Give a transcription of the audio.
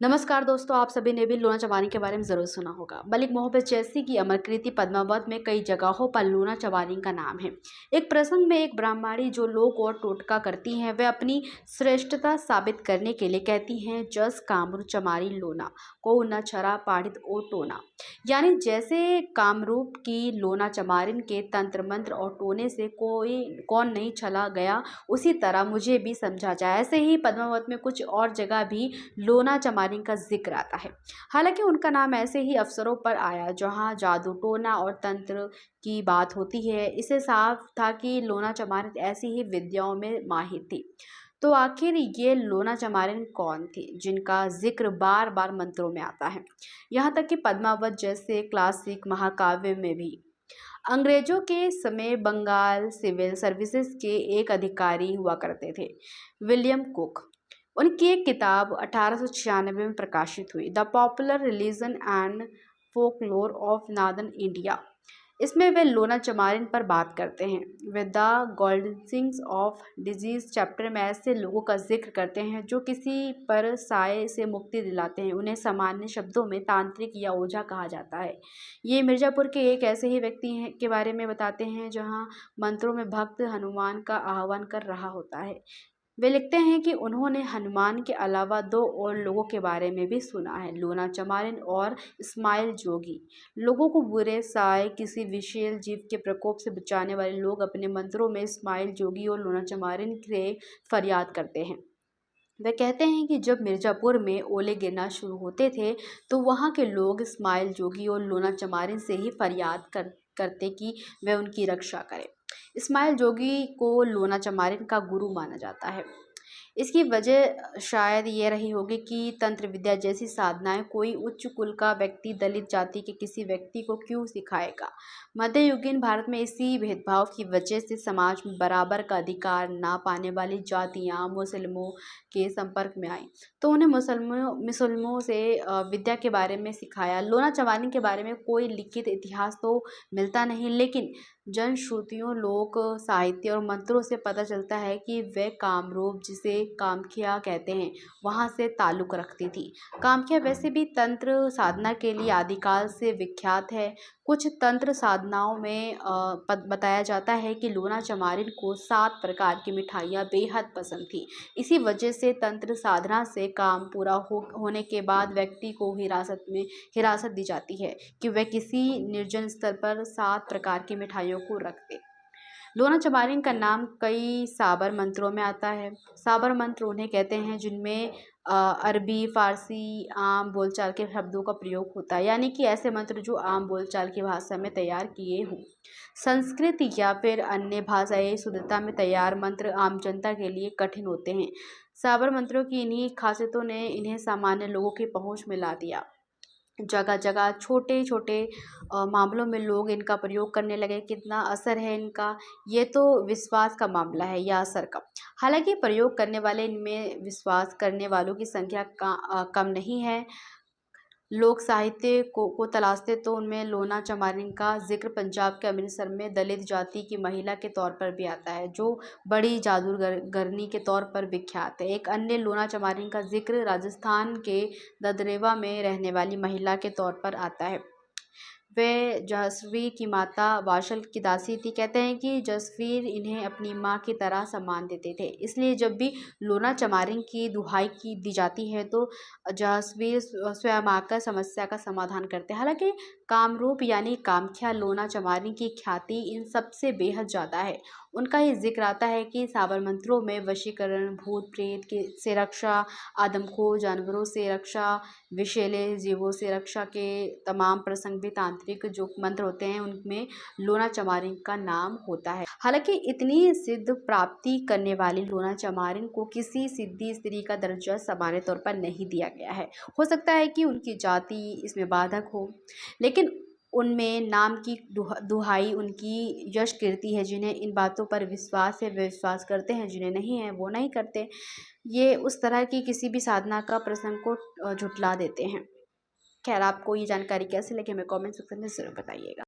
नमस्कार दोस्तों, आप सभी ने भी लूना चमानी के बारे में ज़रूर सुना होगा। मलिक मोहब्बत जैसी की अमर कृति पद्मावत में कई जगहों पर लूना चमानी का नाम है। एक प्रसंग में एक ब्राह्मणी जो लोग और टोटका करती हैं, वे अपनी श्रेष्ठता साबित करने के लिए कहती हैं, जस कामरू चमारी लोना को न छरा पाड़ित ओ टोना। यानी जैसे कामरूप की लोना चमारिन के तंत्र मंत्र और टोने से कोई कौन नहीं चला गया, उसी तरह मुझे भी समझा जाए। ऐसे ही पद्मावत में कुछ और जगह भी लोना चमारिन का जिक्र आता है। हालांकि उनका नाम ऐसे ही अवसरों पर आया जहां जादू टोना और तंत्र की बात होती है। इसे साफ था कि लोना चमारिन ऐसी ही विद्याओं में माहिर थी। तो आखिर ये लोना चमारिन कौन थी जिनका जिक्र बार बार मंत्रों में आता है, यहाँ तक कि पद्मावत जैसे क्लासिक महाकाव्य में भी। अंग्रेजों के समय बंगाल सिविल सर्विसेज के एक अधिकारी हुआ करते थे, विलियम कुक। उनकी एक किताब 1896 में प्रकाशित हुई, the popular religion and folklore of northern India. इसमें वे लोना चमारिन पर बात करते हैं। वे the godlings of disease chapter में ऐसे लोगों का जिक्र करते हैं जो किसी पर साए से मुक्ति दिलाते हैं। उन्हें सामान्य शब्दों में तांत्रिक या ओझा कहा जाता है। ये मिर्ज़ापुर के एक ऐसे ही व्यक्ति हैं के बारे में बताते हैं जहाँ मंत्रों में भक्त हनुमान का आह्वान कर रहा होता है। वे लिखते हैं कि उन्होंने हनुमान के अलावा दो और लोगों के बारे में भी सुना है, लोना चमारिन और इस्माइल जोगी। लोगों को बुरे साए किसी विशेष जीव के प्रकोप से बचाने वाले लोग अपने मंत्रों में इस्माइल जोगी और लोना चमारिन से फरियाद करते हैं। वे कहते हैं कि जब मिर्ज़ापुर में ओले गिरना शुरू होते थे तो वहाँ के लोग इस्माइल जोगी और लोना चमारिन से ही फरियाद करते कि वे उनकी रक्षा करें। इस्माइल जोगी को लोना चमारिन का गुरु माना जाता है। इसकी वजह शायद ये रही होगी कि तंत्र विद्या जैसी साधनाएं कोई उच्च कुल का व्यक्ति दलित जाति के किसी व्यक्ति को क्यों सिखाएगा। मध्ययुगीन भारत में इसी भेदभाव की वजह से समाज में बराबर का अधिकार ना पाने वाली जातियां मुसलमानों के संपर्क में आई, तो उन्हें मुसलमानों से विद्या के बारे में सिखाया। लोना चमानी के बारे में कोई लिखित इतिहास तो मिलता नहीं, लेकिन जनश्रुतियों लोक साहित्य और मंत्रों से पता चलता है कि वह कामरूप, जिसे कामख्या कहते हैं, वहाँ से ताल्लुक़ रखती थी। कामख्या वैसे भी तंत्र साधना के लिए आदिकाल से विख्यात है। कुछ तंत्र साधनाओं में बताया जाता है कि लोना चमारिन को 7 प्रकार की मिठाइयाँ बेहद पसंद थी। इसी वजह से तंत्र साधना से काम पूरा होने के बाद व्यक्ति को हिरासत दी जाती है कि वह किसी निर्जन स्थल पर 7 प्रकार की मिठाइयों को रख दे। लोना चमारिन का नाम कई साबर मंत्रों में आता है। साबर मंत्र उन्हें कहते हैं जिनमें अरबी फारसी आम बोलचाल के शब्दों का प्रयोग होता है, यानी कि ऐसे मंत्र जो आम बोलचाल की भाषा में तैयार किए हों। संस्कृत या फिर अन्य भाषाई शुद्धता में तैयार मंत्र आम जनता के लिए कठिन होते हैं। साबर मंत्रों की इन्हीं खासियतों ने इन्हें सामान्य लोगों की पहुंच में ला दिया। जगह जगह छोटे छोटे मामलों में लोग इनका प्रयोग करने लगे। कितना असर है इनका, ये तो विश्वास का मामला है या असर का। हालांकि प्रयोग करने वाले, इनमें विश्वास करने वालों की संख्या कम नहीं है। लोक साहित्य को तलाशते तो उनमें लोना चमारिन का जिक्र पंजाब के अमृतसर में दलित जाति की महिला के तौर पर भी आता है, जो बड़ी जादूगरनी के तौर पर विख्यात है। एक अन्य लोना चमारिन का जिक्र राजस्थान के ददरेवा में रहने वाली महिला के तौर पर आता है। वे जसवीर की माता वाशल की दासी थी। कहते हैं कि जसवीर इन्हें अपनी माँ की तरह सम्मान देते थे, इसलिए जब भी लोना चमारिन की दुहाई की दी जाती है तो जसवीर स्वयं आकर समस्या का समाधान करते हैं। हालांकि कामरूप यानी कामख्या लोना चमारिन की ख्याति इन सबसे बेहद ज़्यादा है। उनका ये जिक्र आता है कि साबर मंत्रों में वशीकरण, भूत प्रेत से रक्षा, आदमखोर जानवरों से रक्षा, विषैले जीवों से रक्षा के तमाम प्रसंग भी तांत्रिक जो मंत्र होते हैं उनमें लोना चमारिन का नाम होता है। हालांकि इतनी सिद्ध प्राप्ति करने वाली लोना चमारिन को किसी सिद्धि स्त्री का दर्जा सामान्य तौर पर नहीं दिया गया है। हो सकता है कि उनकी जाति इसमें बाधक हो, लेकिन उनमें नाम की दुहाई उनकी यश कीर्ति है। जिन्हें इन बातों पर विश्वास है वे विश्वास करते हैं, जिन्हें नहीं है वो नहीं करते। ये उस तरह की किसी भी साधना का प्रसंग को झुठला देते हैं। खैर, आपको ये जानकारी कैसे लगी हमें कमेंट सेक्शन में ज़रूर बताइएगा।